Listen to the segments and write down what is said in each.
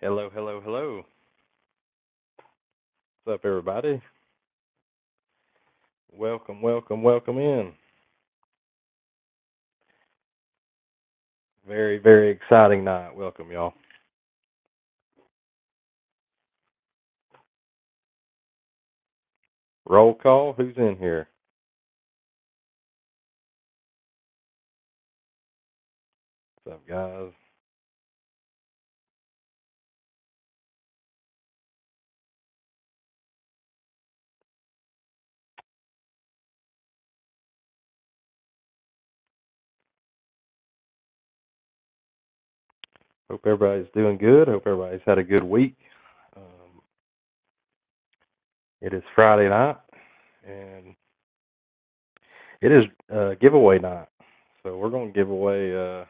Hello, hello, hello. What's up, everybody? Welcome, welcome, welcome in. Very, very exciting night. Welcome, y'all. Roll call. Who's in here? What's up, guys? Hope everybody's doing good. Hope everybody's had a good week. Um, it is Friday night, and it is giveaway night. So we're going to give away a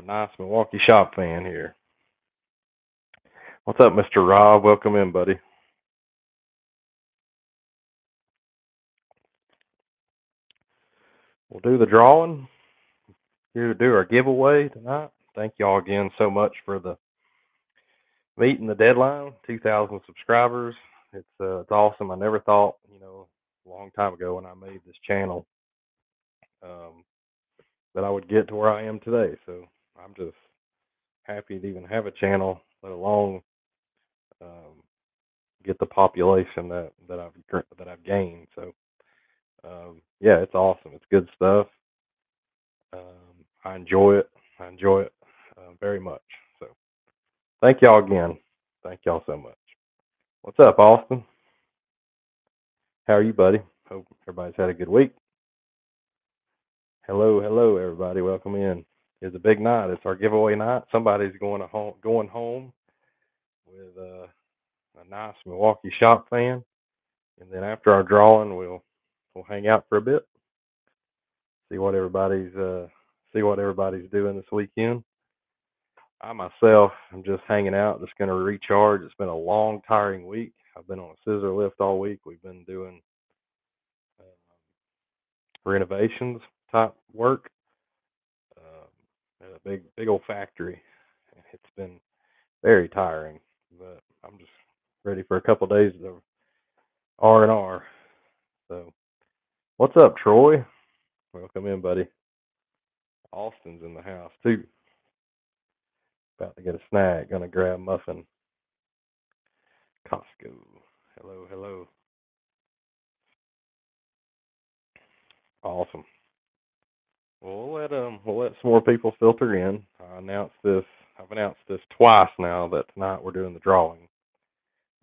nice Milwaukee shop fan here. What's up, Mr. Rob? Welcome in, buddy. We'll do the drawing. Here to do our giveaway tonight. Thank y'all again so much for the meeting the deadline. 2,000 subscribers. It's awesome. I never thought, a long time ago when I made this channel, um, that I would get to where I am today. So I'm just happy to even have a channel, let alone um, get the population that I've gained. So yeah, it's awesome. It's good stuff. I enjoy it. I enjoy it very much. So thank y'all again. Thank y'all so much. What's up, Austin? How are you, buddy? Hope everybody's had a good week. Hello, hello, everybody. Welcome in. It's a big night. It's our giveaway night. Somebody's going home with a nice Milwaukee shop fan, and then after our drawing, we'll hang out for a bit, see what everybody's doing this weekend. I myself am just hanging out, just going to recharge. It's been a long, tiring week. I've been on a scissor lift all week. We've been doing uh, renovations type work at a big old factory. It's been very tiring, but I'm just ready for a couple of days of R&R. So, what's up, Troy? Welcome in, buddy. Austin's in the house too. About to get a snack. Gonna grab muffin. Costco. Hello, hello. Awesome. Well, we'll let some more people filter in. I've announced this twice now that tonight we're doing the drawing.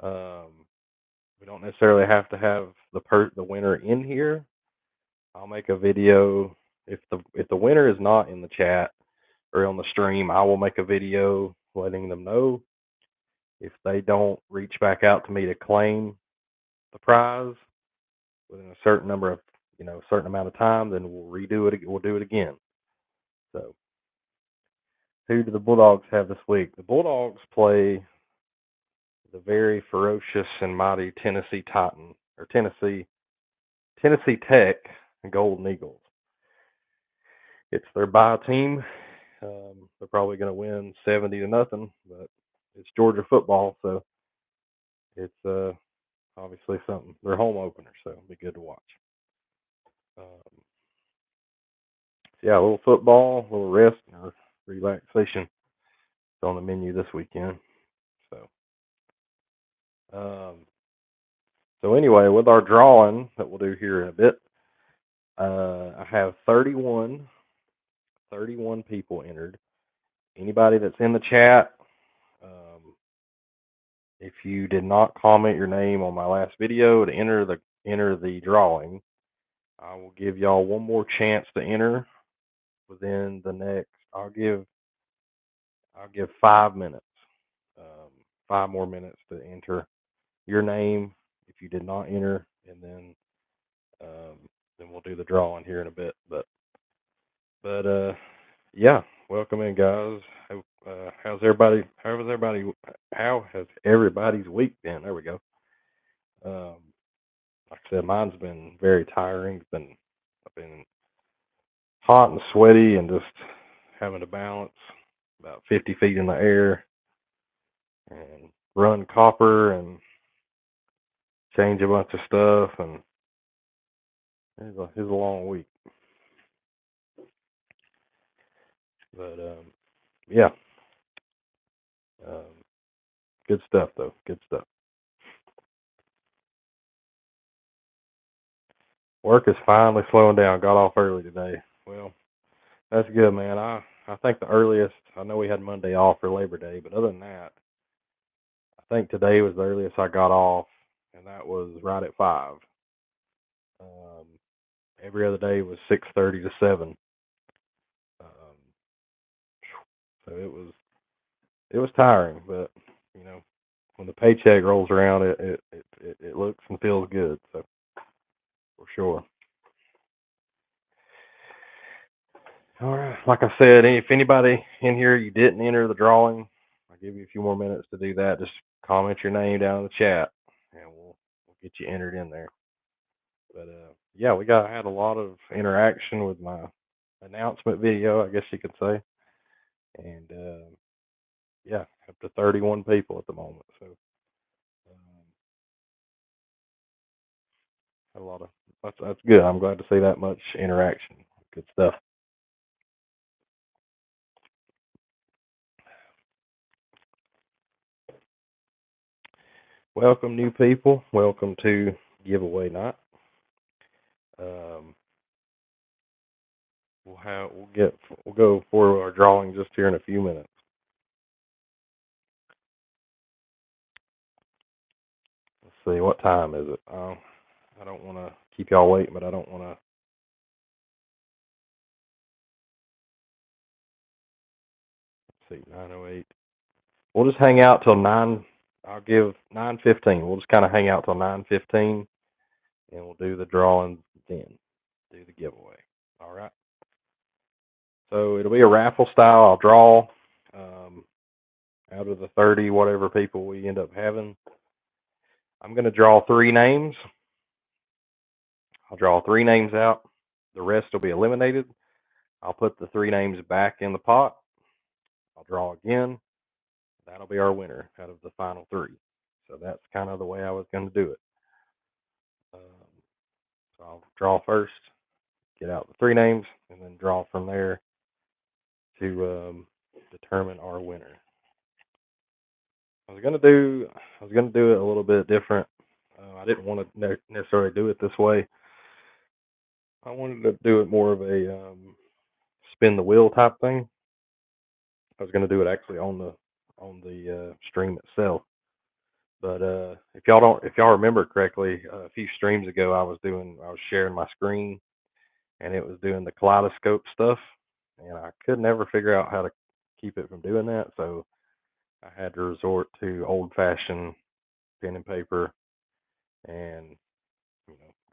Um, we don't necessarily have to have the winner in here. I'll make a video if the winner is not in the chat or on the stream. I will make a video letting them know. If they don't reach back out to me to claim the prize within a certain number of certain amount of time, then we'll redo it. We'll do it again. So, who do the Bulldogs have this week? The Bulldogs play the very ferocious and mighty Tennessee Titan or Tennessee Tech Golden Eagles. It's their bye team. They're probably going to win 70-0, but it's Georgia football, so it's obviously something. They're home opener, so it'll be good to watch. Um, yeah, a little football, a little rest, or relaxation is on the menu this weekend. So, um, so anyway, with our drawing that we'll do here in a bit, I have 31 people entered. Anybody that's in the chat, if you did not comment your name on my last video to enter the drawing, I will give y'all one more chance to enter within the next. I'll give 5 minutes, um, 5 more minutes to enter your name if you did not enter, and then we'll do the drawing here in a bit. But yeah, welcome in, guys. How has everybody's week been? There we go. Um, like I said, mine's been very tiring. I've been hot and sweaty and just having to balance about 50 feet in the air. and run copper and change a bunch of stuff, and it's a long week. But yeah, um, good stuff though. Good stuff. Work is finally slowing down. Got off early today. Well, that's good, man. I think the earliest, I know we had Monday off for Labor Day, but other than that, I think today was the earliest I got off, and that was right at 5. Um, every other day was 6:30 to 7. Um, so it was tiring, but you know, when the paycheck rolls around, it looks and feels good. So for sure. All right. Like I said, if anybody in here you didn't enter the drawing, I'll give you a few more minutes to do that. Just comment your name down in the chat, and we'll get you entered in there. But yeah, had a lot of interaction with my announcement video, I guess you could say, and yeah, up to 31 people at the moment. So had a lot of that's good. I'm glad to see that much interaction. Good stuff. Welcome, new people. Welcome to giveaway night. Um, we'll go for our drawing just here in a few minutes. Let's see, what time is it? I don't want to keep y'all waiting, but I don't want to. Let's see, 9:08. We'll just hang out till 9. I'll give 9:15. We'll just kind of hang out till 9:15, and we'll do the drawing then. Do the giveaway. All right. So it'll be a raffle style. I'll draw out of the 30 whatever people we end up having. I'm going to draw 3 names. I'll draw 3 names out. The rest will be eliminated. I'll put the 3 names back in the pot. I'll draw again. That'll be our winner out of the final 3. So that's kind of the way I was going to do it. So I'll draw first, get out the 3 names, and then draw from there to determine our winner. I was gonna do it a little bit different. I didn't want to necessarily do it this way. I wanted to do it more of a spin the wheel type thing. I was gonna do it actually on the stream itself. But if y'all remember correctly, a few streams ago, I was sharing my screen, and it was doing the kaleidoscope stuff, and I could never figure out how to keep it from doing that. So I had to resort to old-fashioned pen and paper and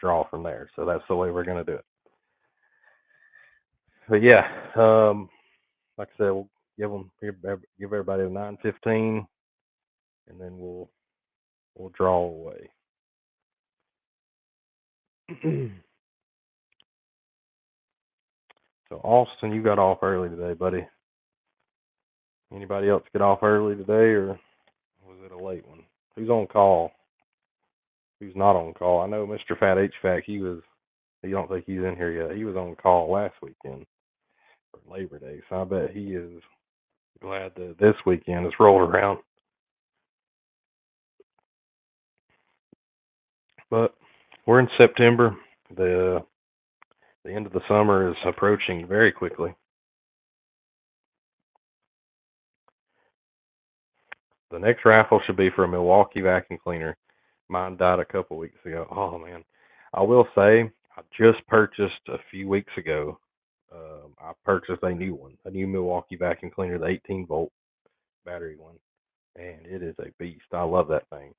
draw from there. So that's the way we're gonna do it. But yeah, like I said, we'll give everybody a 9:15, and then we'll draw away. So Austin, you got off early today, buddy. Anybody else get off early today, or was it a late one? Who's on call? Who's not on call? I know Mr. Fat HVAC. You don't think he's in here yet. He was on call last weekend for Labor Day, so I bet he is glad that this weekend has rolled around. But we're in September. The end of the summer is approaching very quickly. The next raffle should be for a Milwaukee vacuum cleaner. Mine died a couple weeks ago. Oh man, I will say I just purchased a few weeks ago. I purchased a new one, a new Milwaukee vacuum cleaner, the 18-volt battery one, and it is a beast. I love that thing.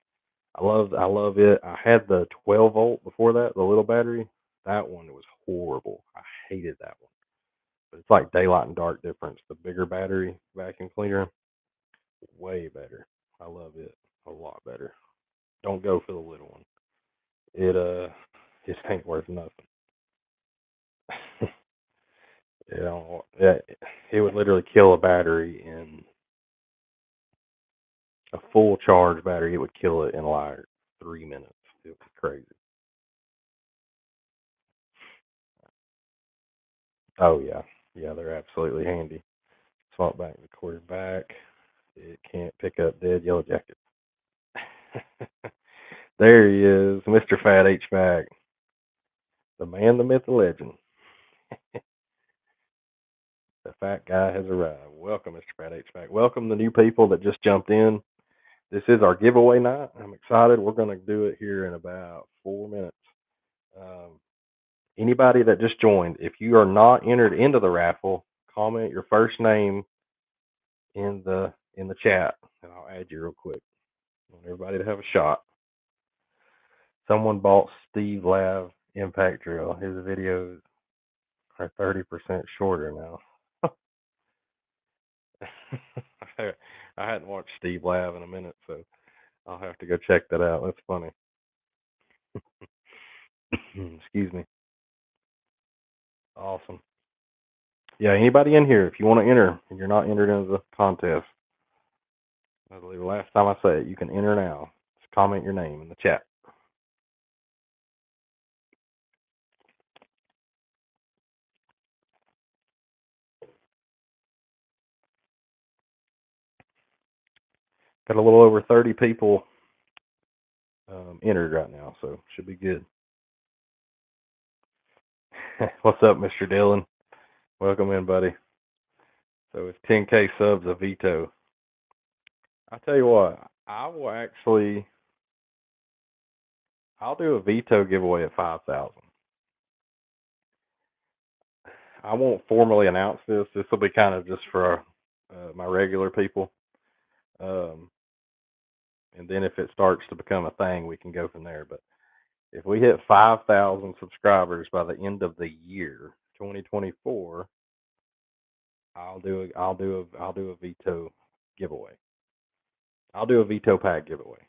I love it. I had the 12-volt before that, the little battery. That one was horrible. I hated that one. But it's like daylight and dark difference. The bigger battery vacuum cleaner, way better. I love it a lot better. Don't go for the little one. It just ain't worth nothing. It would literally kill a battery in a full charge battery, it would kill it in like 3 minutes. It was crazy. Oh yeah, yeah, they're absolutely handy. Swap back the quarterback. It can't pick up dead yellow jackets. There he is, Mr. Fat HVAC, the man, the myth, the legend. The fat guy has arrived. Welcome, Mr. Fat HVAC. Welcome the new people that just jumped in. This is our giveaway night. I'm excited. We're going to do it here in about 4 minutes. Um, anybody that just joined, if you are not entered into the raffle, comment your first name in the chat, and I'll add you real quick. I want everybody to have a shot. Someone bought Steve Lav Impact Drill. His videos are 30% shorter now. I hadn't watched Steve Lav in a minute, so I'll have to go check that out. That's funny. Excuse me. Awesome. Yeah, anybody in here, if you want to enter and you're not entered into the contest, I believe the last time I say it, you can enter now. Just comment your name in the chat. Got a little over 30 people entered right now, so should be good. What's up, Mr. Dillon? Welcome in, buddy. So it's 10K subs a veto. I tell you what, I'll do a veto giveaway at 5,000. I won't formally announce this. This will be kind of just for my regular people. And then if it starts to become a thing, we can go from there. But if we hit 5,000 subscribers by the end of the year, 2024, I'll do a veto giveaway. I'll do a veto pack giveaway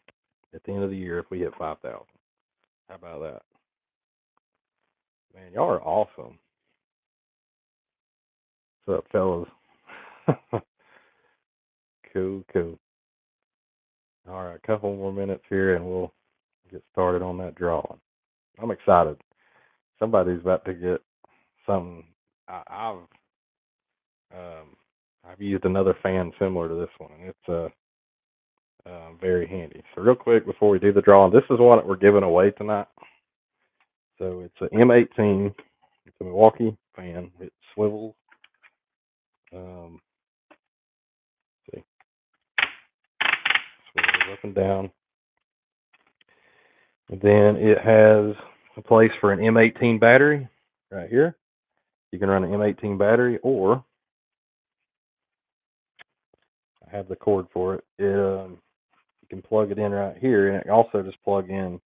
at the end of the year if we hit 5,000. How about that? Man, y'all are awesome. What's up, fellas? Cool. All right, a couple more minutes here and we'll get started on that drawing. I'm excited. Somebody's about to get something. I've used another fan similar to this one, and it's very handy. So real quick before we do the drawing, this is one that we're giving away tonight. So it's an M18. It's a Milwaukee fan. It swivels. See, swivels up and down. And then it has a place for an M18 battery right here. You can run an M18 battery, or I have the cord for it. You can plug it in right here, and it also just plug in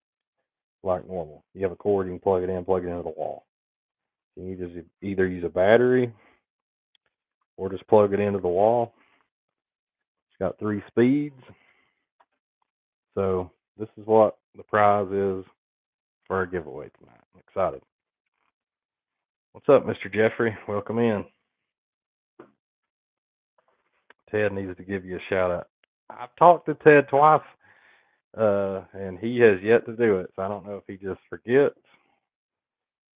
like normal. You have a cord, you can plug it into the wall. You just either use a battery or just plug it into the wall. It's got 3 speeds. So this is what the prize is for our giveaway tonight. I'm excited. What's up, Mr. Jeffrey? Welcome in. Ted needs to give you a shout out. I've talked to Ted twice, and he has yet to do it. So I don't know if he just forgets,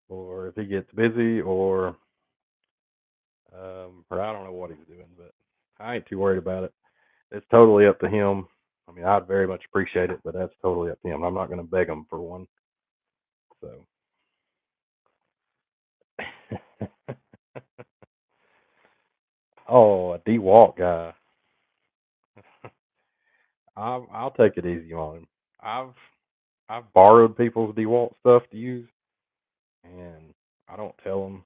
or if he gets busy, or I don't know what he's doing. But I ain't too worried about it. It's totally up to him. I mean, I'd very much appreciate it, but that's totally up to him. I'm not going to beg him for one. So. Oh, a DeWalt guy. I'll take it easy on him. I've borrowed people's DeWalt stuff to use, and I don't tell them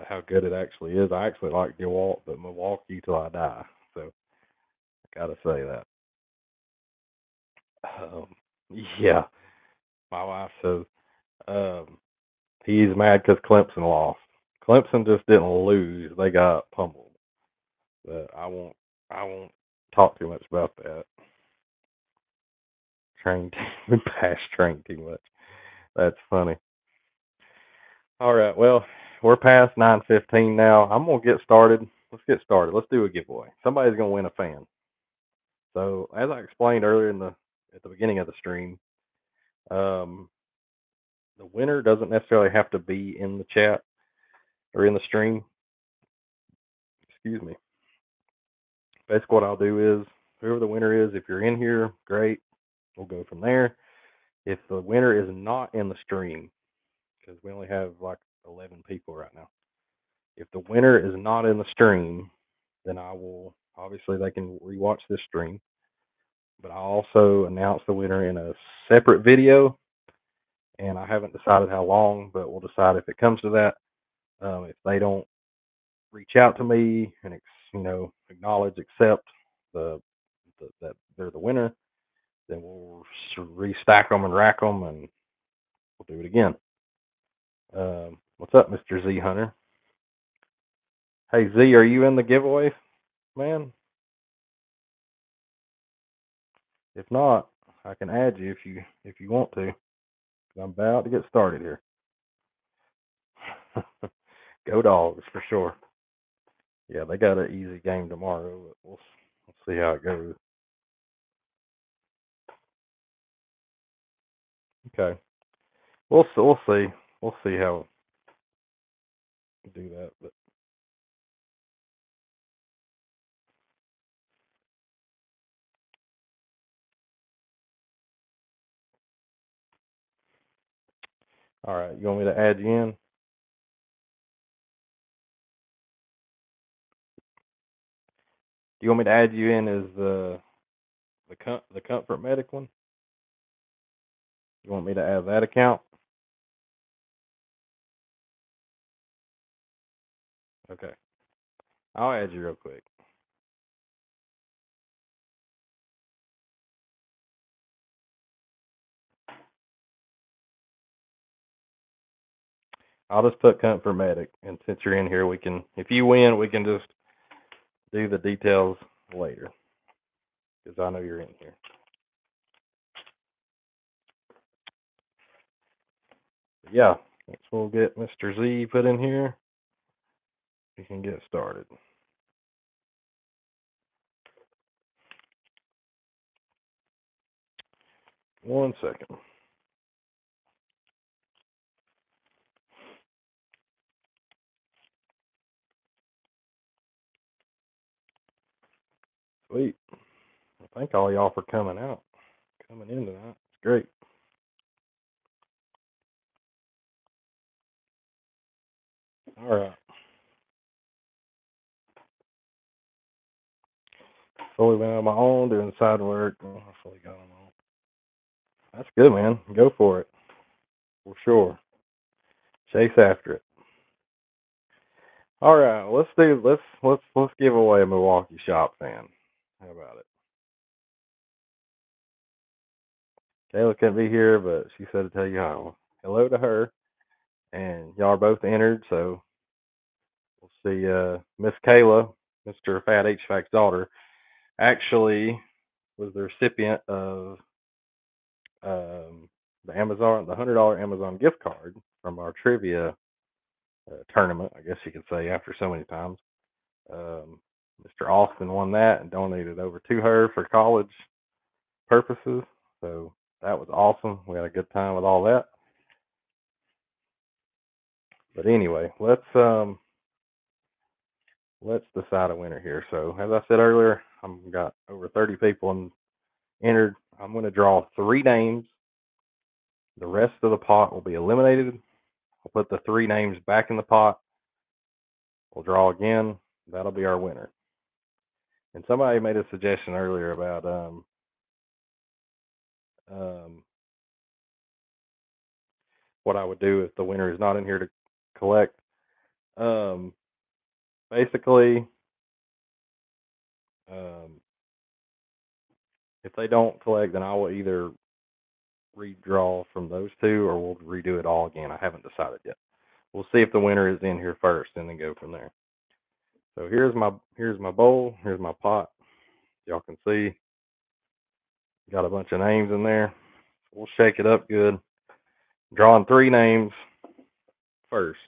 how good it actually is. I actually like DeWalt, but Milwaukee till I die. So I gotta say that. Um, yeah, my wife says he's mad because Clemson lost. Clemson just didn't lose; they got pummeled. But I won't talk too much about that. Train team, pass train too much. That's funny. All right, well, we're past 9:15 now. I'm gonna get started. Let's get started. Let's do a giveaway. Somebody's gonna win a fan. So as I explained earlier at the beginning of the stream, um, the winner doesn't necessarily have to be in the chat or in the stream. Excuse me. Basically, what I'll do is whoever the winner is, if you're in here, great. We'll go from there. If the winner is not in the stream, because we only have like 11 people right now. If the winner is not in the stream, then I will obviously they can rewatch this stream, but I'll also announce the winner in a separate video, and I haven't decided how long, but we'll decide if it comes to that. If they don't reach out to me and acknowledge, accept that they're the winner, then we'll restack them and rack them, and we'll do it again. What's up, Mr. Z Hunter? Hey Z, are you in the giveaway, man? If not, I can add you if you want to. I'm about to get started here. Go Dogs for sure. Yeah, they got an easy game tomorrow. But we'll see how it goes. Okay, we'll see. We'll see how we do that. But all right, you want me to add you in? Do you want me to add you in as the Comfort Medic one? You want me to add that account? Okay, I'll add you real quick. I'll just put Comfort Medic, and since you're in here, we can. If you win, we can just do the details later, because I know you're in here. But yeah, we'll get Mr. Z put in here. We can get started. One second. Sweet. Well, thank all y'all for coming in tonight. It's great. All right. Fully went on my own, doing side work. I fully got them all. That's good, man. Go for it. For sure. Chase after it. All right. Let's give away a Milwaukee Shop fan. How about it? Kayla couldn't be here, but she said to tell you hello to her. And y'all are both entered, so we'll see. Miss Kayla, Mr. Fat HVAC's daughter, actually was the recipient of the $100 Amazon gift card from our trivia tournament. I guess you could say after so many times. Mr. Austin won that and donated over to her for college purposes. So that was awesome. We had a good time with all that. But anyway, let's decide a winner here. So as I said earlier, I've got over 30 people entered. I'm going to draw 3 names. The rest of the pot will be eliminated. I'll put the 3 names back in the pot. We'll draw again. That'll be our winner. And somebody made a suggestion earlier about what I would do if the winner is not in here to collect. Basically, if they don't collect, then I will either redraw from those 2 or we'll redo it all again. I haven't decided yet. We'll see if the winner is in here first and then go from there. So here's my bowl. Here's my pot. Y'all can see got a bunch of names in there. We'll shake it up good. Drawing 3 names first.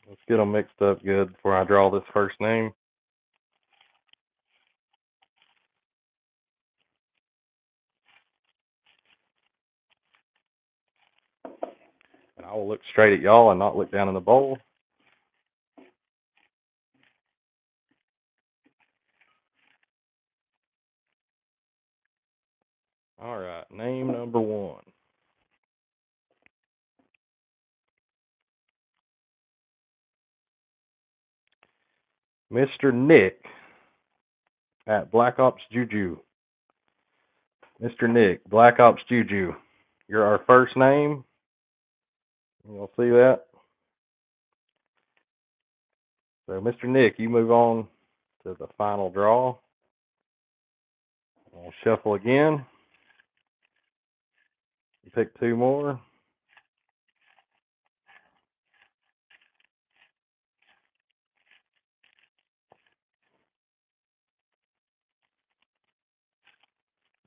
Let's get them mixed up good before I draw this first name. And I will look straight at y'all and not look down in the bowl. All right, name number 1. Mr. Nick at Black Ops Juju. Mr. Nick, Black Ops Juju. You're our first name. You'll see that. So, Mr. Nick, you move on to the final draw. We'll shuffle again. You pick 2 more.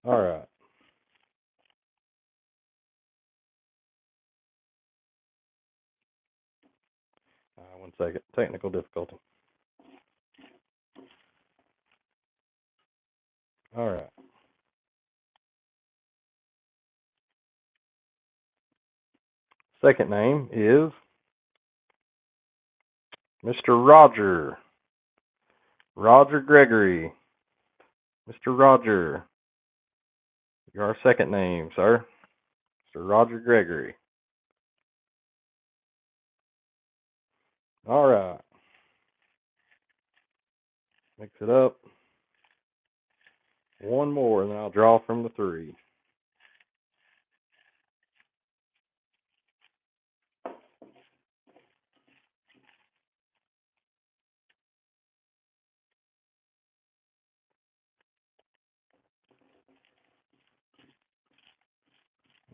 All right. 1 second. Technical difficulty. All right. Second name is Mr. Roger. Roger Gregory. Mr. Roger. You're our second name, sir. Mr. Roger Gregory. All right. Mix it up. 1 more, and then I'll draw from the 3.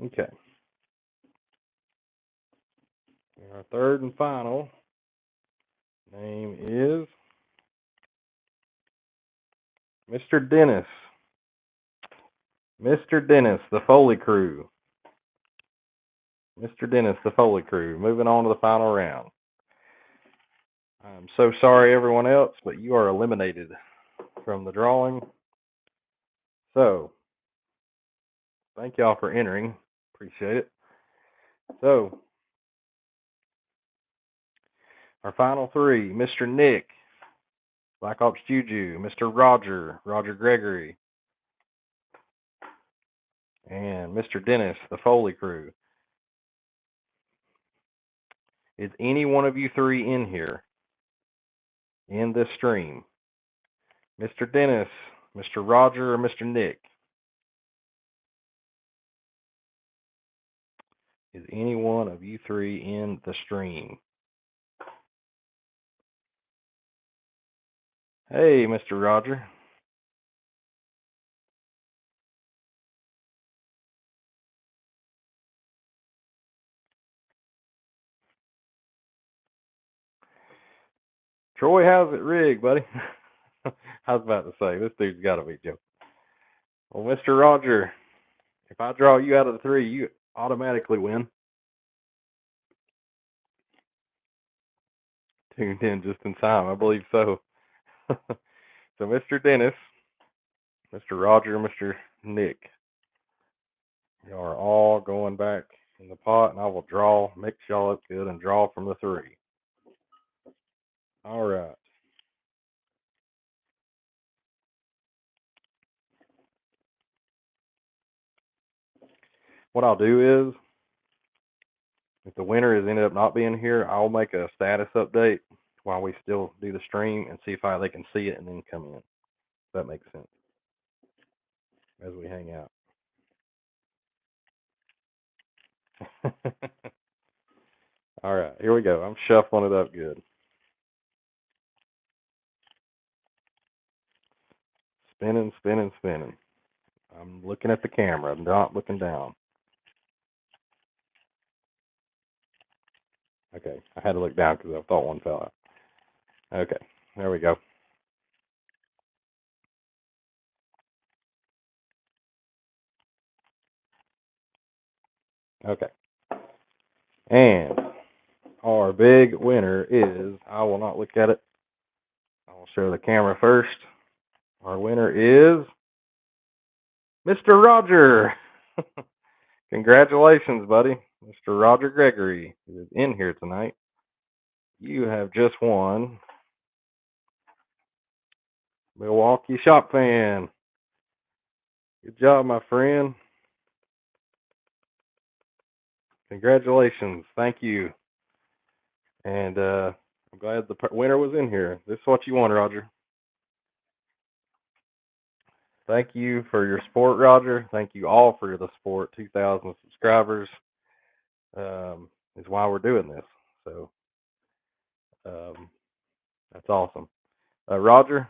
Okay. Our third and final name is Mr. Dennis. Mr. Dennis, the Foley Crew. Mr. Dennis, the Foley Crew. Moving on to the final round. I'm so sorry, everyone else, but you are eliminated from the drawing. So, thank y'all for entering. Appreciate it. So, our final 3, Mr. Nick, Black Ops Juju, Mr. Roger, Roger Gregory, and Mr. Dennis, the Foley Crew. Is any one of you 3 in here in this stream? Mr. Dennis, Mr. Roger, or Mr. Nick? Is any one of you 3 in the stream? Hey, Mr. Roger. Troy, how's it rigged, buddy? I was about to say, this dude's got to be joking. Well, Mr. Roger, if I draw you out of the 3, you automatically win. Tuned in just in time, I believe so. So, Mr. Dennis, Mr. Roger, Mr. Nick, you are all going back in the pot, and I will draw, mix y'all up good, and draw from the 3. All right. What I'll do is, if the winner has ended up not being here, I'll make a status update while we still do the stream and see if they can see it and then come in. If that makes sense. As we hang out. All right, here we go. I'm shuffling it up good. Spinning, spinning, spinning. I'm looking at the camera. I'm not looking down. Okay, I had to look down because I thought one fell out. Okay, there we go. Okay. And our big winner is, I will not look at it. I will show the camera first. Our winner is Mr. Roger. Congratulations, buddy. Mr. Roger Gregory is in here tonight. You have just won Milwaukee Shop Fan. Good job, my friend. Congratulations. Thank you. And I'm glad the winner was in here. This is what you won, Roger. Thank you for your support, Roger. Thank you all for the support. 2,000 subscribers is why we're doing this. So that's awesome. Roger,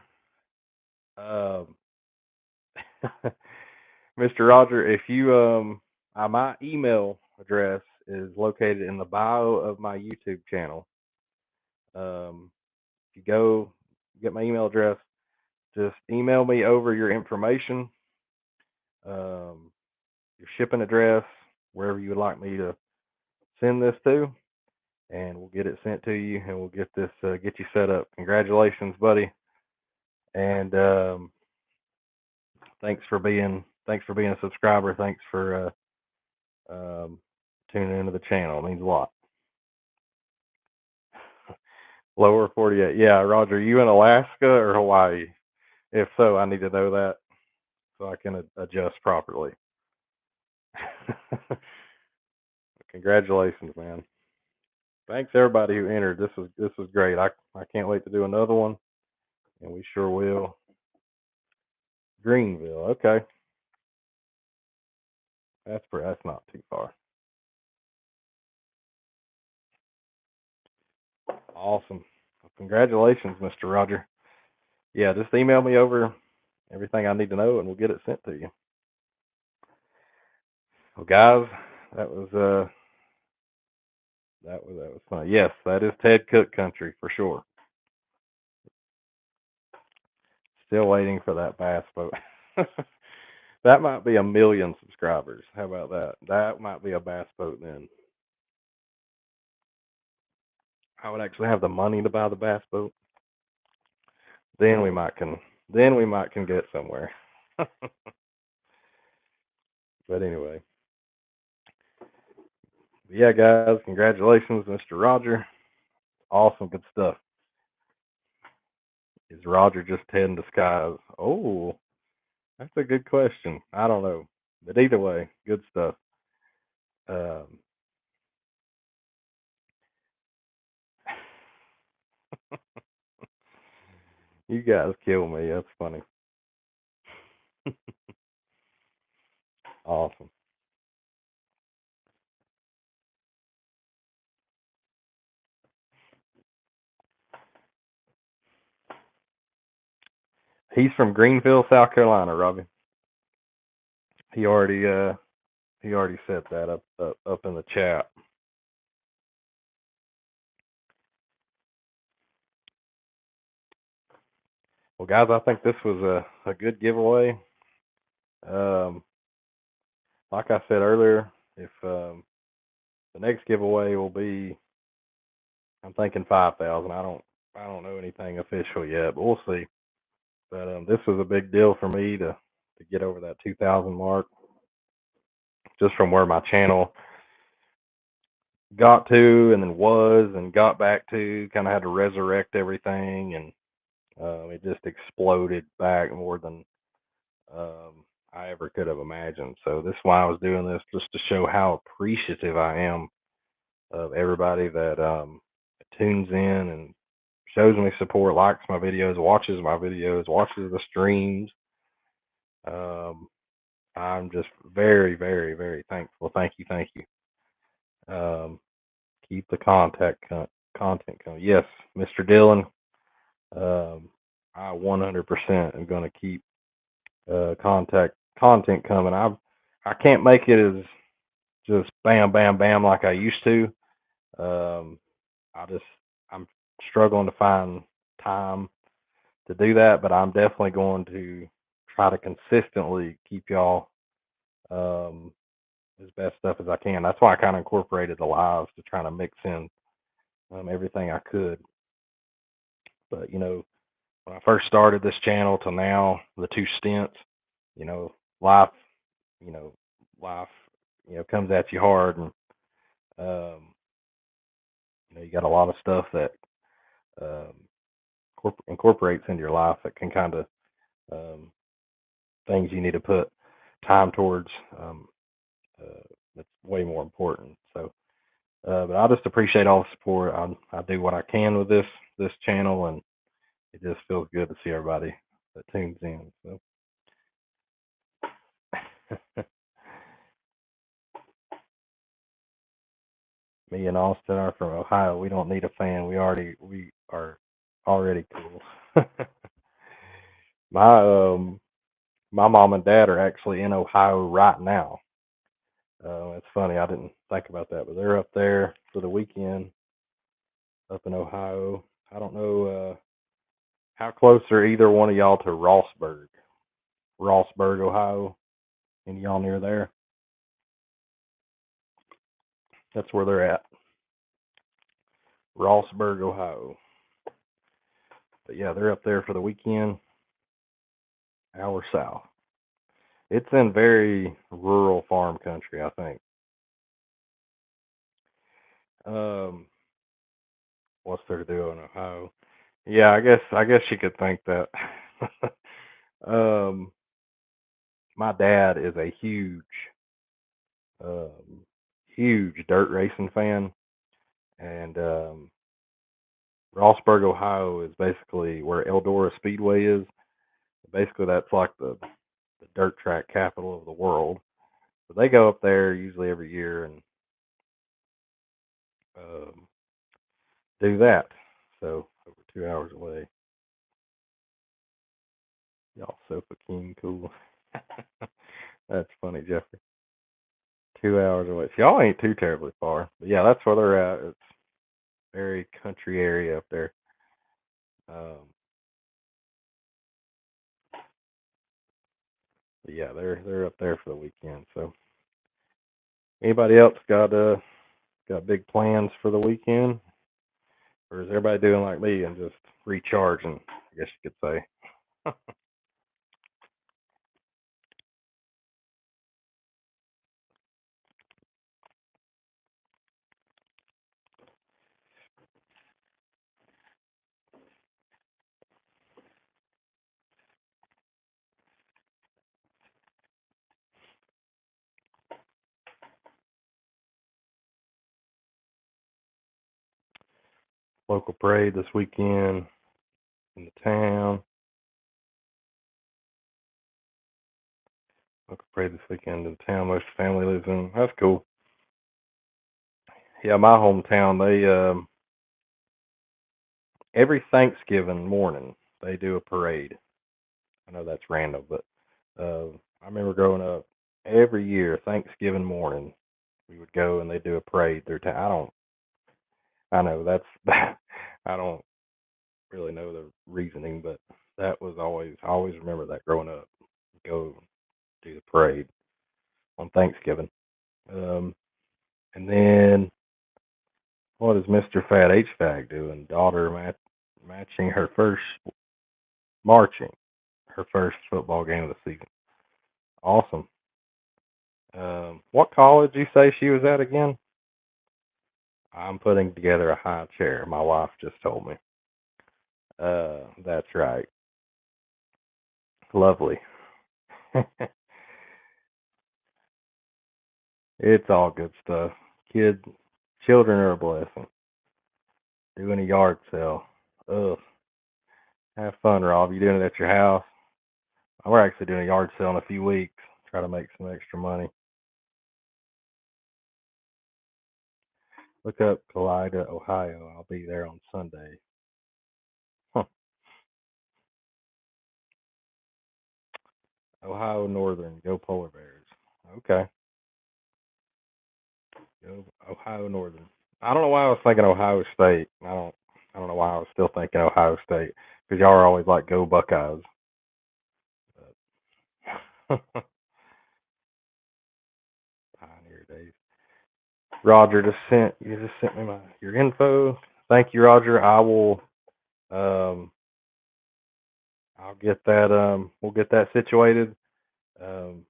Mr. Roger, if you my email address is located in the bio of my YouTube channel. If you go get my email address, just email me over your information, your shipping address, wherever you would like me to send this to, and we'll get it sent to you, and we'll get this get you set up. Congratulations, buddy, and thanks for being a subscriber. Thanks for tuning into the channel. It means a lot. Lower 48. Yeah, Roger, you in Alaska or Hawaii? If so, I need to know that so I can adjust properly. Congratulations, man. Thanks everybody who entered. This was great. I can't wait to do another one, and we sure will. Greenville. Okay. That's not too far. Awesome. Well, congratulations, Mr. Roger. Yeah, just email me over everything I need to know, and we'll get it sent to you. Well, guys, that was fun. Yes, that is Ted Cook country for sure. Still waiting for that bass boat. That might be 1 million subscribers. How about that? That might be a bass boat then. I would actually have the money to buy the bass boat. Then we might can get somewhere. But anyway. Yeah, guys, congratulations, Mr. Roger. Awesome, good stuff. Is Roger just Ted in disguise? Oh, that's a good question. I don't know. But either way, good stuff. You guys kill me. That's funny. Awesome. He's from Greenville, South Carolina, Robbie. He already set that up in the chat. Well, guys, I think this was a good giveaway. Like I said earlier, if the next giveaway will be, I'm thinking 5,000. I don't know anything official yet, but we'll see. But this was a big deal for me to get over that 2,000 mark, just from where my channel got to and then was and got back to. Kind of had to resurrect everything, and it just exploded back more than I ever could have imagined. So this is why I was doing this, just to show how appreciative I am of everybody that tunes in and shows me support, likes my videos, watches the streams. I'm just very, very, very thankful. Thank you. Keep the content coming. Yes, Mr. Dillon. I 100% am going to keep content coming. I can't make it as just bam, bam, bam like I used to. I'm struggling to find time to do that, but I'm definitely going to try to consistently keep y'all as best stuff as I can. That's why I kind of incorporated the lives to try to mix in everything I could. But when I first started this channel till now, the two stints, you know, life, you know, life, comes at you hard, and um, you got a lot of stuff that um, incorporates into your life that can kind of um, things you need to put time towards. Uh, that's way more important. So, but I just appreciate all the support. I do what I can with this channel, and it just feels good to see everybody that tunes in. So. Me and Austin are from Ohio. We don't need a fan. We are already cool. my my mom and dad are actually in Ohio right now. It's funny, I didn't think about that, but they're up there for the weekend up in Ohio. I don't know how close are either one of y'all to Rossburg, Ohio. Any of y'all near there? That's where they're at. Rossburg, Ohio. But yeah, they're up there for the weekend, hour south. It's in very rural farm country, I think. Um, what's there to do in Ohio? Yeah, I guess you could think that. um, my dad is a um, huge dirt racing fan, and Rossburg, Ohio, is basically where Eldora Speedway is. Basically, that's like the dirt track capital of the world. So they go up there usually every year and um, do that. So over 2 hours away. Y'all Sofa King, cool. That's funny, Jeffrey. 2 hours away. So y'all ain't too terribly far. But yeah, that's where they're at. It's very country area up there. Um, but yeah, they're up there for the weekend. So anybody else got big plans for the weekend? Or is everybody doing like me and just recharging, I guess you could say? Local parade this weekend in the town. Local parade this weekend in the town. Most family lives in. That's cool. Yeah, my hometown, they every Thanksgiving morning they do a parade. I know that's random, but I remember growing up every year Thanksgiving morning we would go and they do a parade through town. I know that's I don't really know the reasoning, but that was I always remember that growing up. Go do the parade on Thanksgiving. Um, and then what is Mr. Fat HVAC doing? Daughter matching her first marching, her first football game of the season. Awesome. What college did you say she was at again? I'm putting together a high chair. My wife just told me. That's right. Lovely. It's all good stuff. Kids, children are a blessing. Doing a yard sale. Ugh. Have fun, Rob. You doing it at your house? We're actually doing a yard sale in a few weeks. Try to make some extra money. Look up Kalida, Ohio. I'll be there on Sunday. Huh. Ohio Northern. Go Polar Bears. Okay. Go Ohio Northern. I don't know why I was thinking Ohio State. I don't know why I was still thinking Ohio State because y'all are always like go Buckeyes. But Pioneer days. Roger just sent me your info. Thank you, Roger. I will. Um, I'll get that. We'll get that situated. Um,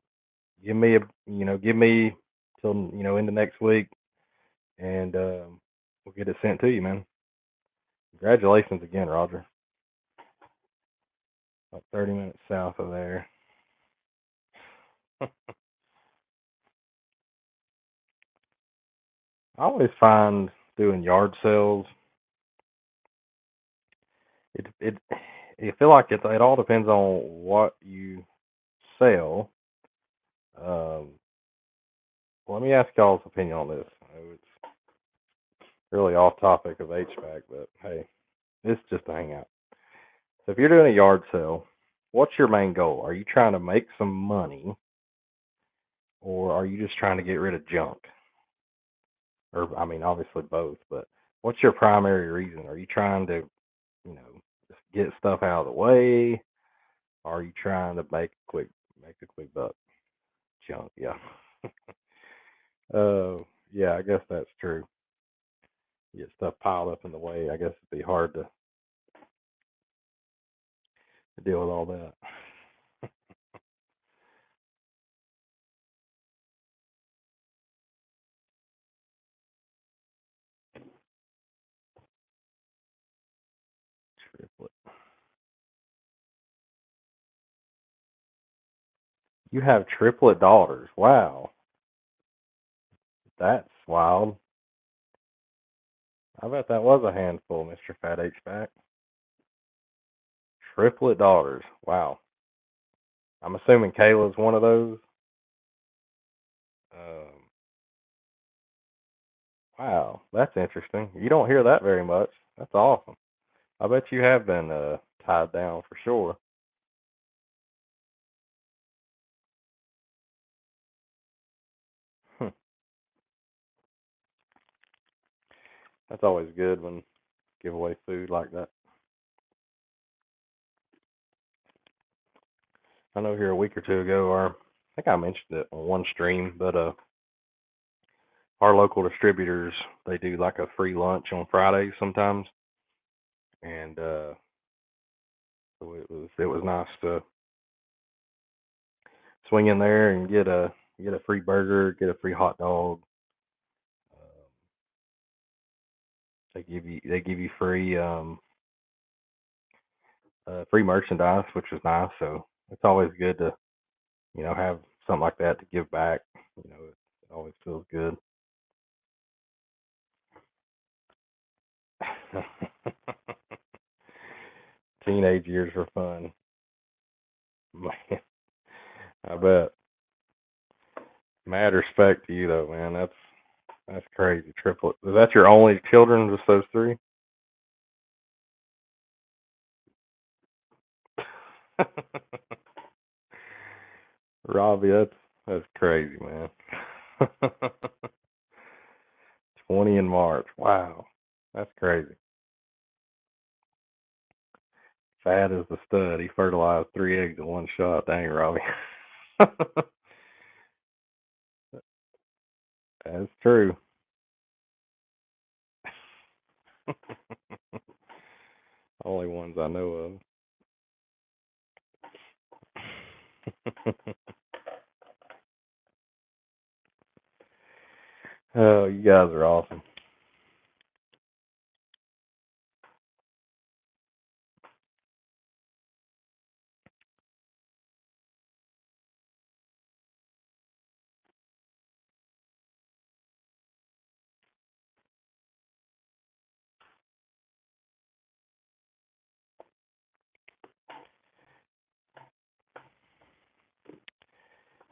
give me give me till into next week, and we'll get it sent to you, man. Congratulations again, Roger. About 30 minutes south of there. I always find doing yard sales. It you feel like it all depends on what you sell. Um, let me ask y'all's opinion on this. I know it's really off topic of HVAC, but hey, it's just a hangout. So if you're doing a yard sale, what's your main goal? Are you trying to make some money, or are you just trying to get rid of junk? Or I mean, obviously both, but what's your primary reason? Are you trying to, just get stuff out of the way? Or are you trying to make a quick buck? Junk, yeah. Uh, yeah, I guess that's true. Get stuff piled up in the way. I guess it'd be hard to deal with all that. Triplet. You have triplet daughters. Wow, that's wild. I bet that was a handful, Mr. Fat HVAC. Triplet daughters. Wow. I'm assuming Kayla's one of those. Um, wow, that's interesting. You don't hear that very much. That's awesome. I bet you have been tied down for sure. Hmm. That's always good when give away food like that. I know here a week or two ago, or I think I mentioned it on one stream, but our local distributors they do like a free lunch on Fridays sometimes, and so it was nice to swing in there and get a free burger, get a free hot dog. Um, they give you free merchandise, which was nice. So it's always good to have something like that to give back. It always feels good. Teenage years were fun, man. I bet. Mad respect to you though, man. That's crazy. Triplet. Is that your only children? Just those three? Robbie, that's crazy, man. 20 in March. Wow, that's crazy. Fat as the stud. He fertilized 3 eggs in one shot. Dang, Robbie. That's true. Only ones I know of. Oh, you guys are awesome.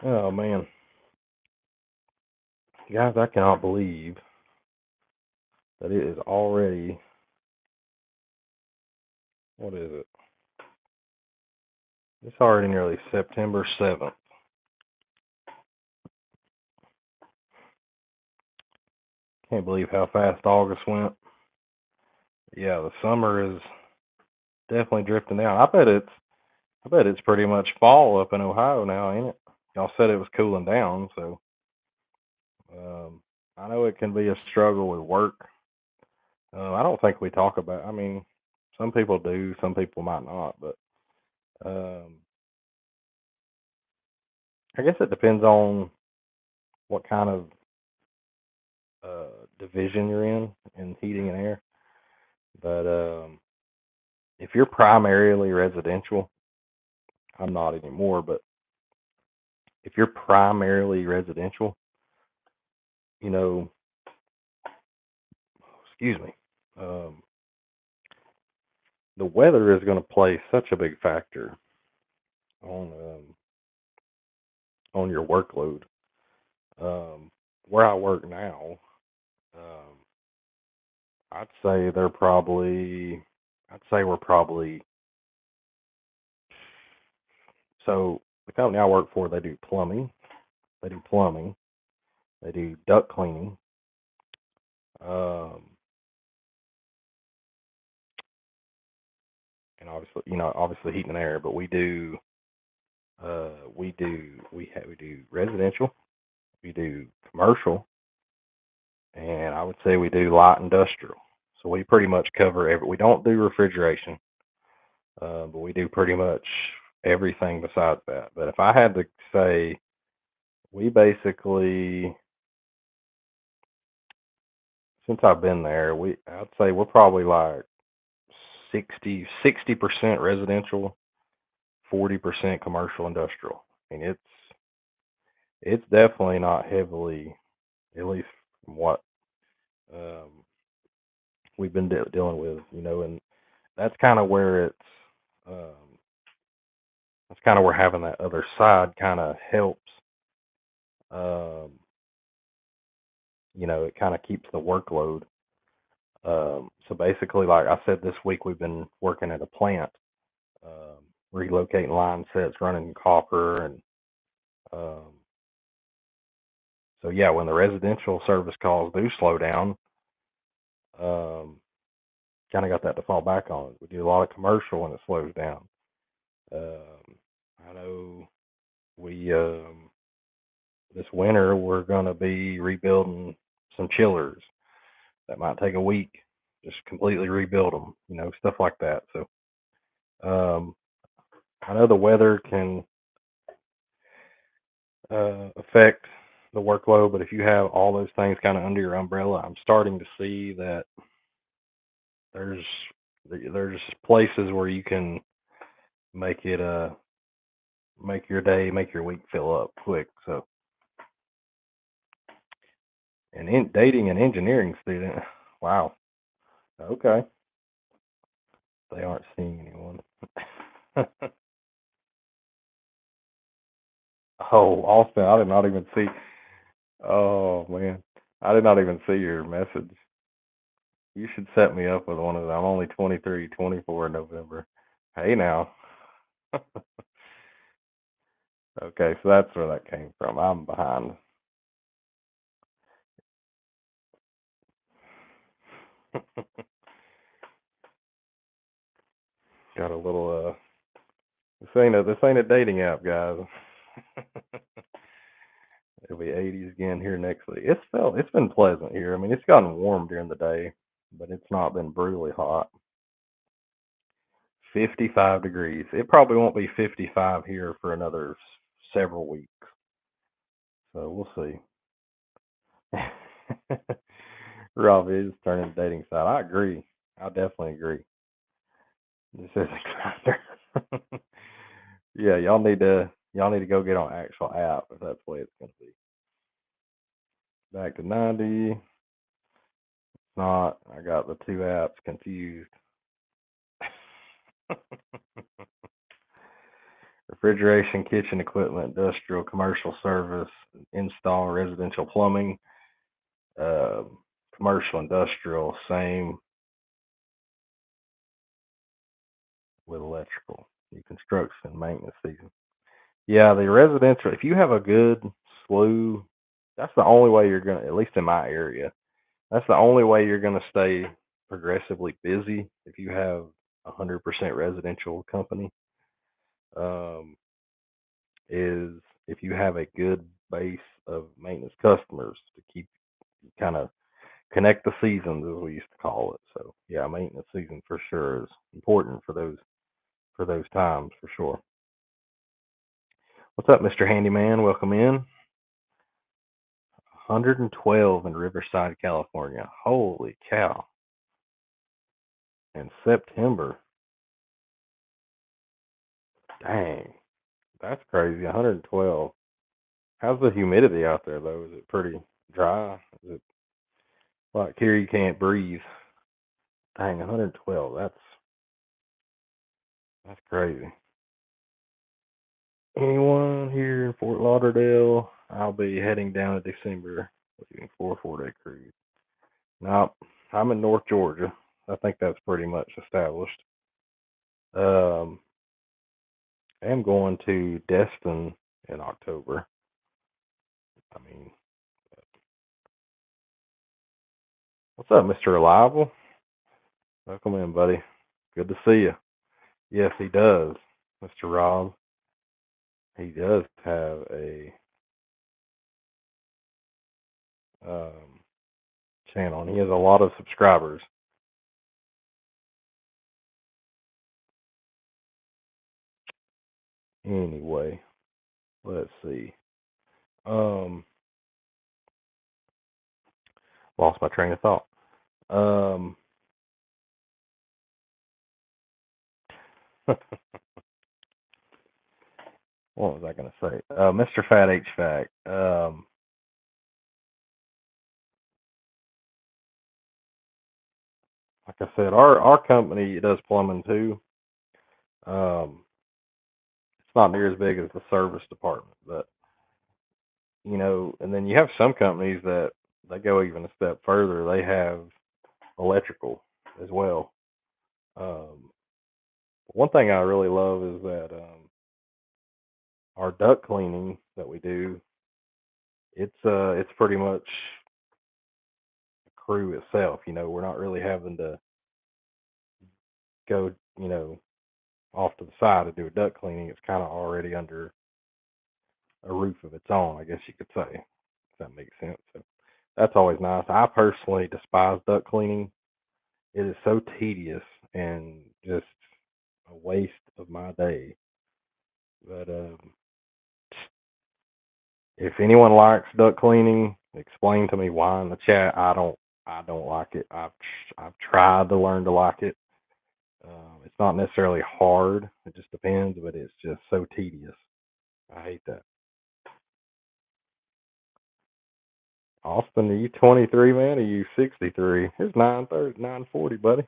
Oh man, guys, I cannot believe that it is already. What is it? It's already nearly September 7th. Can't believe how fast August went. Yeah, the summer is definitely drifting down. I bet it's pretty much fall up in Ohio now, ain't it? Y'all said it was cooling down, so um, I know it can be a struggle with work. I don't think we talk about. I mean, some people do, some people might not, but um, I guess it depends on what kind of division you're in heating and air. But if you're primarily residential, I'm not anymore, but if you're primarily residential, you know, excuse me, um, the weather is going to play such a big factor on on your workload. Um, where I work now, um, I'd say they're probably, I'd say we're probably, so the company I work for, they do plumbing, they do duct cleaning, um, and obviously, obviously heating and air, but we do residential, we do commercial, and I would say we do light industrial. So we pretty much cover we don't do refrigeration, but we do pretty much everything besides that. But if I had to say, we basically, since I've been there, I'd say we're probably like 60% residential, 40% commercial industrial. I mean, it's definitely not heavily, at least from what um, we've been dealing with, and that's kind of where um, that's kind of where having that other side kind of helps. Um, it kind of keeps the workload. So basically, like I said, this week we've been working at a plant, relocating line sets, running copper, and um, so yeah, when the residential service calls do slow down, um, kind of got that to fall back on. We do a lot of commercial when it slows down. Um, I know we this winter we're gonna be rebuilding some chillers. That might take a week, just completely rebuild them, stuff like that. So um, I know the weather can affect the workload, but if you have all those things kind of under your umbrella, I'm starting to see that there's there's places where you can make it make your day, make your week fill up quick. So, and in dating an engineering student, wow, okay, they aren't seeing anyone. Oh, Austin, I did not even see. Oh man, I did not even see your message. You should set me up with one of them. I'm only 23, 24 in November. Hey now. Okay, so that's where that came from. I'm behind. Got a little this ain't a dating app, guys. It'll be 80s again here next week. It's been pleasant here. I mean, it's gotten warm during the day, but it's not been brutally hot. 55 degrees. It probably won't be 55 here for another several weeks. So we'll see. Rob is turning dating side. I agree. I definitely agree. This is a grinder. Yeah, y'all need to go get on actual app if that's the way it's gonna be. Back to 90. It's not. I got the two apps confused. Refrigeration, kitchen equipment, industrial, commercial service, install, residential plumbing, uh, commercial, industrial, same with electrical. New construction, maintenance season. Yeah, the residential. If you have a good slew, that's the only way you're gonna. At least in my area, that's the only way you're gonna stay progressively busy. If you have 100% residential company, um, is if you have a good base of maintenance customers to keep kind of connect the seasons, as we used to call it. So yeah, maintenance season for sure is important for those times for sure. What's up, Mr. Handyman? Welcome in. 112 in Riverside, California. Holy cow! In September. Dang, that's crazy. 112. How's the humidity out there though? Is it pretty dry? Is it like here you can't breathe? Dang, 112. That's crazy. Anyone here in Fort Lauderdale? I'll be heading down in December, leaving for a 4-day cruise. Nope, I'm in North Georgia. I think that's pretty much established. Um, I am going to Destin in October. I mean, what's up, Mr. Reliable? Welcome in, buddy. Good to see you. Yes, he does, Mr. Rob. He does have a um, channel, and he has a lot of subscribers. Anyway, let's see. Um, Lost my train of thought. Um, what was I going to say? Mr. Fat HVAC. Like I said, our company does plumbing too. Um, it's not near as big as the service department, but and then you have some companies that they go even a step further. They have electrical as well. Um, One thing I really love is that our duct cleaning that we do, it's pretty much a crew itself. We're not really having to go, off to the side to do a duct cleaning. It's kind of already under a roof of its own, I guess you could say, if that makes sense. So that's always nice. I personally despise duct cleaning. It is so tedious and just a waste of my day. But if anyone likes duct cleaning, explain to me why in the chat. I don't like it. I've tried to learn to like it. It's not necessarily hard. It just depends, but it's just so tedious. I hate that. Austin, are you 23, man? Or are you 63? It's 9:30, 9:40, buddy.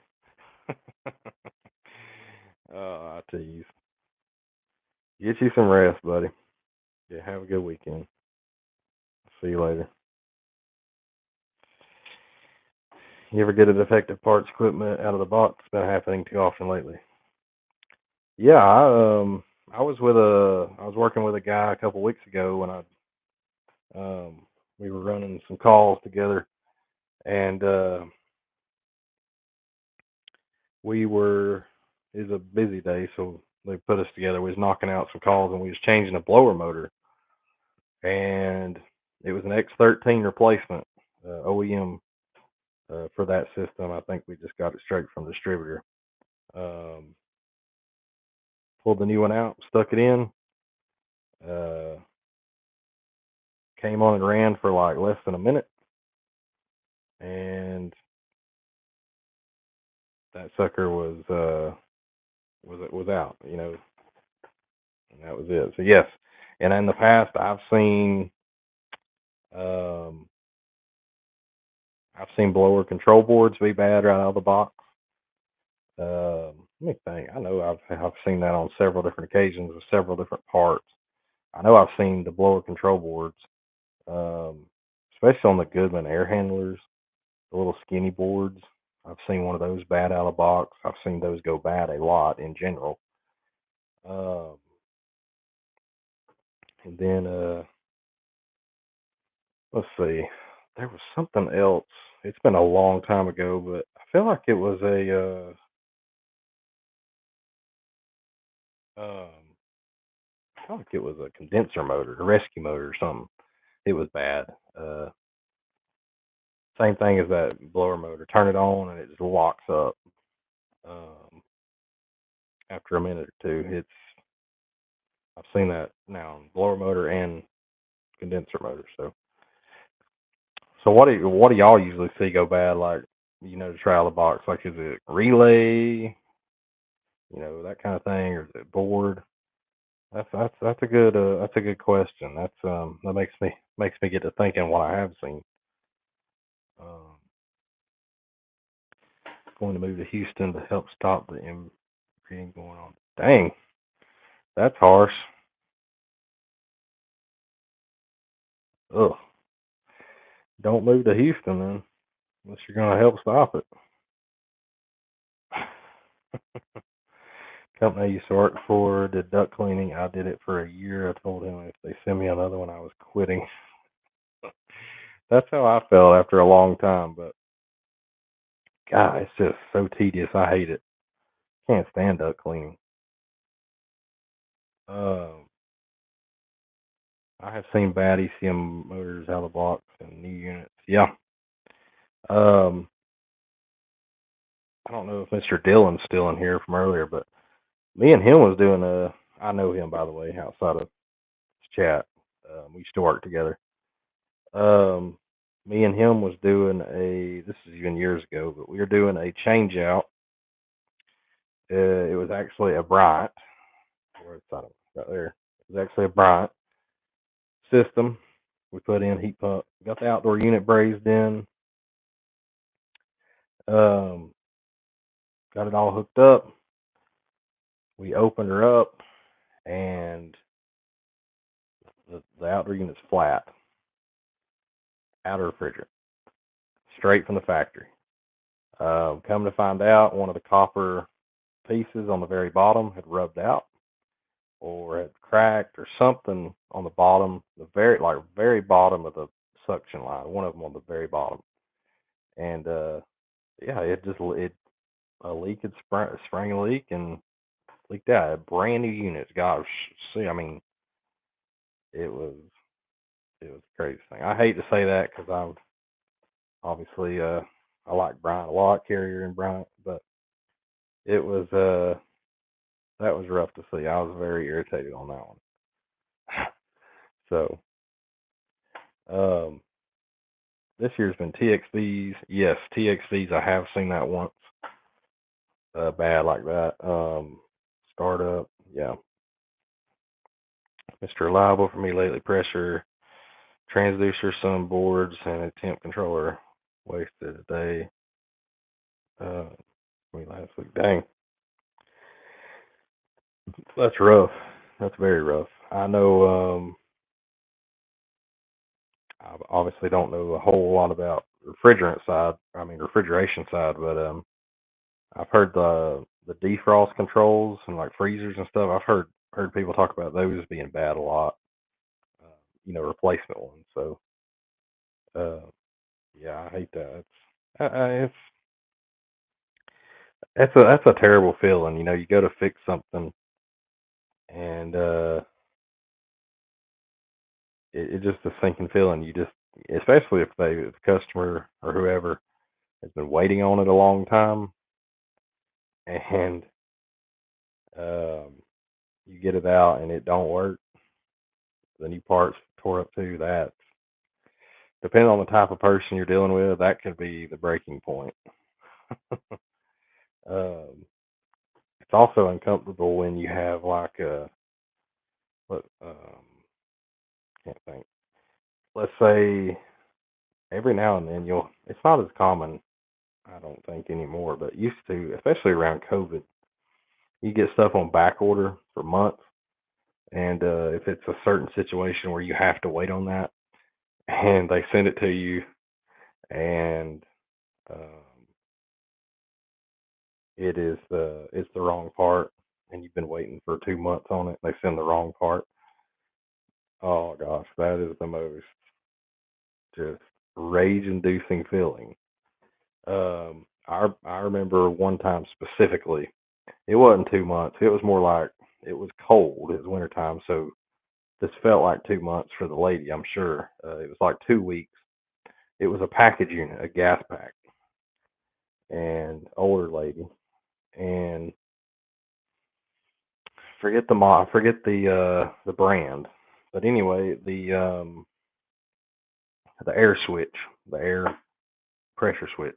Oh, I tease. Get you some rest, buddy. Yeah, have a good weekend. See you later. You ever get a defective parts equipment out of the box? It's been happening too often lately. Yeah, I was working with a guy a couple weeks ago when we were running some calls together, and we were it was a busy day, so they put us together. We was knocking out some calls, and we was changing a blower motor, and it was an X13 replacement, OEM for that system. I think we just got it straight from the distributor. Um, Pulled the new one out, stuck it in. Uh, Came on and ran for like less than a minute, and that sucker was out, and that was it. So yes, and in the past um, I've seen blower control boards be bad right out of the box. Let me think. I know I've seen that on several different occasions with several different parts. I know I've seen the blower control boards, um, especially on the Goodman air handlers, the little skinny boards. I've seen one of those bad out of box. I've seen those go bad a lot in general. Um, and then let's see, there was something else. It's been a long time ago, but I feel like it was I feel like it was a condenser motor, a rescue motor or something. It was bad. Uh, Same thing as that blower motor. Turn it on and it just locks up um, after a minute or two. I've seen that now on blower motor and condenser motor. So what do y'all usually see go bad? Like to try out of the box. Like is it relay? That kind of thing, or is it board? That's a good question. That makes me get to thinking what I have seen. Um, Going to move to Houston to help stop the inbreeding going on. Dang, that's harsh. Ugh. Don't move to Houston then, unless you're gonna help stop it. Company I used to work for did duct cleaning. I did it for a year. I told him if they send me another one, I was quitting. That's how I felt after a long time. But God, it's just so tedious. I hate it. Can't stand duct cleaning. Um, I have seen bad ECM motors out of the box and new units. Yeah. Um, I don't know if Mr. Dillon's still in here from earlier, but me and him was doing a. I know him, by the way, outside of this chat. We used to work together. Um, Me and him was doing a. This is even years ago, but we were doing a change out. It was actually a Bryant. Where's that? Right there. It was actually a Bryant system. We put in heat pump. Got the outdoor unit brazed in. Um, Got it all hooked up. We opened her up, and the outdoor unit's flat. Outer refrigerant, straight from the factory. Come to find out, one of the copper pieces on the very bottom had rubbed out, or had cracked, or something on the bottom, the very bottom of the suction line. One of them on the very bottom, and yeah, it a leak had sprang a leak and leaked out. A brand new unit. Gosh, see, I mean, it was a crazy thing. I hate to say that because I'm obviously I like Bryant a lot, Carrier and Bryant, but it was that was rough to see. I was very irritated on that one. So this year's been TXVs. Yes, TXVs. I have seen that once. Bad like that. Startup. Yeah. Mr. Reliable for me lately. Pressure, transducer, some boards, and a temp controller wasted a day. Me last week. Dang, that's rough. That's very rough. I know. I obviously don't know a whole lot about refrigerant side. I mean refrigeration side, but I've heard the defrost controls and like freezers and stuff. I've heard people talk about those being bad a lot. Replacement ones. So yeah, I hate that. It's that's a terrible feeling. You go to fix something and it's just a sinking feeling. You just, especially if the customer or whoever has been waiting on it a long time, and um, you get it out and it don't work, the new parts tore up too. That, depending on the type of person you're dealing with, that could be the breaking point. um, it's also uncomfortable when you have like what can't think. Let's say every now and then you'll. It's not as common, I don't think anymore, but used to, especially around COVID, you get stuff on back order for months, and if it's a certain situation where you have to wait on that, and they send it to you, and um, it's the wrong part, and you've been waiting for 2 months on it, they send the wrong part. Oh gosh, that is the most just rage-inducing feeling. I remember one time specifically. It wasn't 2 months. It was more like it was cold. It was wintertime, so this felt like 2 months for the lady. I'm sure it was like 2 weeks. It was a package unit, a gas pack, and older lady, and forget the brand, but anyway, the air switch, the air pressure switch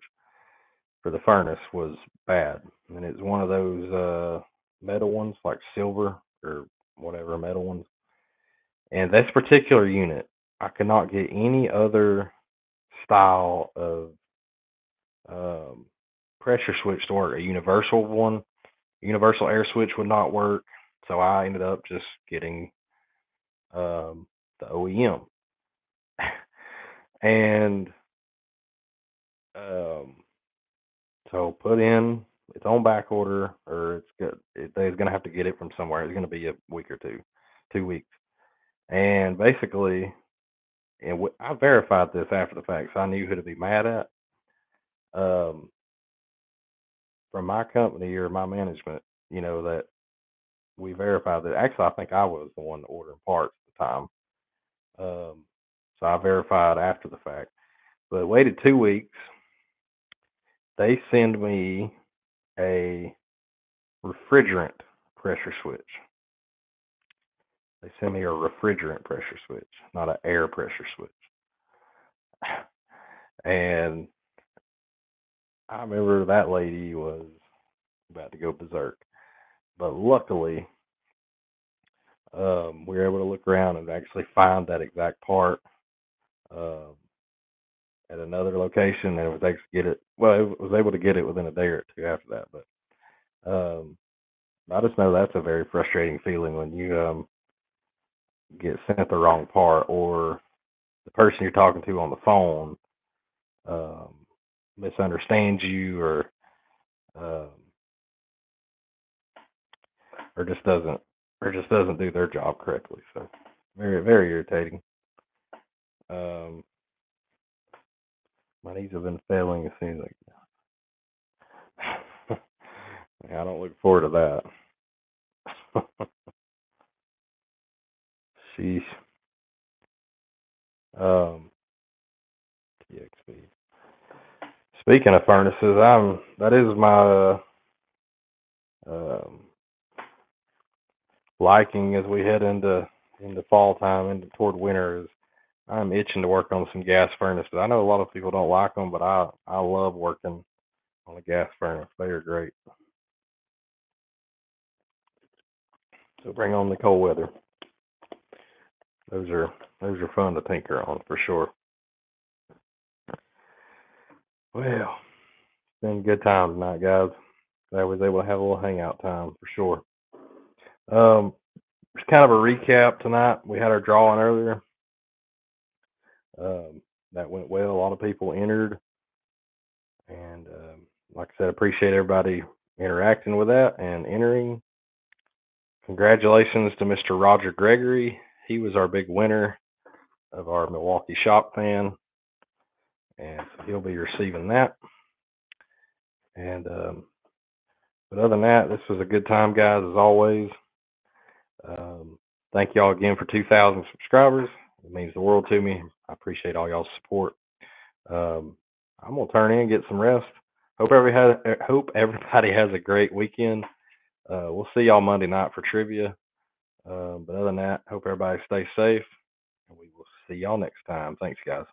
for the furnace was bad, and it's one of those metal ones, like silver or whatever metal ones. And this particular unit, I could not get any other style of um, pressure switch to work. A universal one, universal air switch would not work, so I ended up just getting the OEM, and um, so put in its on back order, or it's good. They're gonna have to get it from somewhere. It's gonna be a week or 2 weeks, and basically, and I verified this after the fact, so I knew who to be mad at. Um, from my company or my management, that we verified that. Actually, I think I was the one ordering parts at the time. Um, so I verified after the fact, but waited 2 weeks. They send me a refrigerant pressure switch. They sent me a refrigerant pressure switch, not an air pressure switch. And I remember that lady was about to go berserk. But luckily, we were able to look around and actually find that exact part um, at another location, and was able to get it. Well, it was able to get it within a day or two after that. But I just know that's a very frustrating feeling when you get sent the wrong part, or the person you're talking to on the phone um, misunderstands you, um, or just doesn't do their job correctly. So very very irritating. Um, my knees have been failing as soon as I don't look forward to that. Sheesh. Um, TXP. Speaking of furnaces, that is my um, liking as we head into fall time, into toward winter. Is I'm itching to work on some gas furnaces. I know a lot of people don't like them, but I love working on a gas furnace. They are great. So bring on the cold weather. Those are fun to tinker on for sure. Well, it's been a good time tonight, guys. I was able to have a little hangout time for sure. Just kind of a recap tonight. We had our drawing earlier. That went well. A lot of people entered, and like I said, appreciate everybody interacting with that and entering. Congratulations to Mr. Roger Gregory. He was our big winner of our Milwaukee Shop Fan, and so he'll be receiving that. And but other than that, this was a good time, guys, as always. Thank y'all again for 2,000 subscribers. It means the world to me. I appreciate all y'all's support. I'm gonna turn in and get some rest. Hope everybody has a great weekend. We'll see y'all Monday night for trivia. But other than that, hope everybody stays safe, and we will see y'all next time. Thanks, guys.